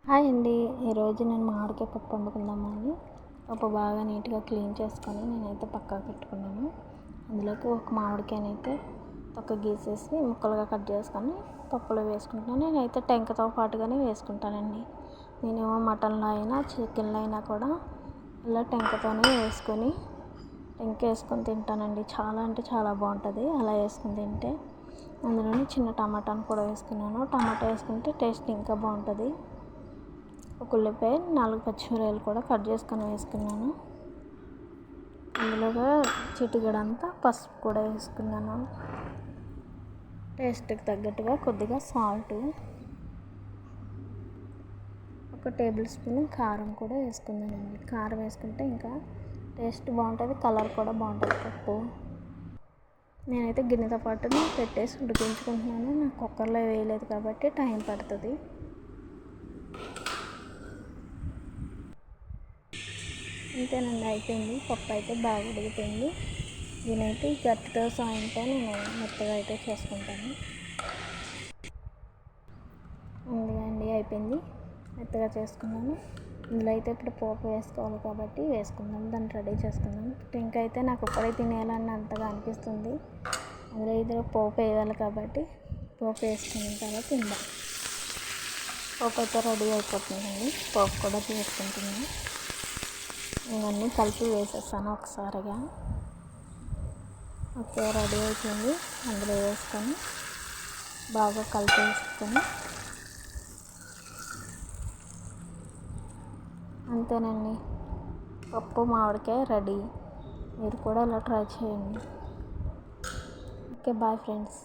Hi అండి. ఈరోజు నేను మామిడికాయ పప్పు వండుకుందామని పప్పు బాగా నీట్గా క్లీన్ చేసుకొని నేనైతే పక్కకు పెట్టుకున్నాను. అందులోకి ఒక మామిడికాయని అయితే తొక్క గీసేసి ముక్కలుగా కట్ చేసుకొని పప్పులో వేసుకుంటున్నాను. నేనైతే టెంకతో పాటుగానే వేసుకుంటానండి. నేనేమో మటన్లో అయినా చికెన్లో అయినా కూడా ఇలా టెంకతోనే వేసుకొని తింటానండి. చాలా అంటే చాలా బాగుంటుంది అలా వేసుకొని తింటే. అందులోని చిన్న టమాటాను కూడా వేసుకున్నాను. టమాటా వేసుకుంటే టేస్ట్ ఇంకా బాగుంటుంది. ఒక ఉల్లిపాయ 4 పచ్చిమిరపకాయలు కూడా కట్ చేసుకొని వేసుకున్నాను. అందులోగా చిటికెడంతా పసుపు కూడా వేసుకున్నాను. టేస్ట్కి తగ్గట్టుగా కొద్దిగా సాల్ట్, 1 టేబుల్ స్పూన్ కారం కూడా వేసుకున్నానండి. కారం వేసుకుంటే ఇంకా టేస్ట్ బాగుంటుంది, కలర్ కూడా బాగుంటుంది పప్పు. నేనైతే గిన్నెతో పాటు పెట్టేసి ఉడికించుకుంటున్నాను. నాకు కుక్కర్లో వేయలేదు కాబట్టి టైం పడుతుంది. అంతేనండి, అయిపోయింది. పప్పు అయితే బాగా ఉడికిపోయింది. దీనైతే గట్టితో సాయంతో నేను మెత్తగా అయితే చేసుకుంటాను. అండి అయిపోయింది, మెత్తగా చేసుకున్నాను. ఇందులో అయితే ఇప్పుడు పోపు వేసుకోవాలి కాబట్టి వేసుకుందాం, దాన్ని రెడీ చేసుకుందాం. టెంకాయ అయితే నాకు ఇప్పుడే తినేయాలని అంతగా అనిపిస్తుంది. అందులో ఇది పోపు వేయాలి కాబట్టి పోపు వేసుకున్న తర్వాత తిందాం. పోపు అయితే రెడీ అయిపోతుందండి. పోపు కూడా చేసుకుంటున్నాను. ఇవన్నీ కలిపి వేసేస్తాను ఒకసారిగా. ఓకే, రెడీ అయిపోయింది. అందులో వేసుకొని బాగా కలిపేసుకొని అంతేనండి, పప్పు మామిడికాయ రెడీ. మీరు కూడా ఇలా ట్రై చేయండి. Okay, bye friends.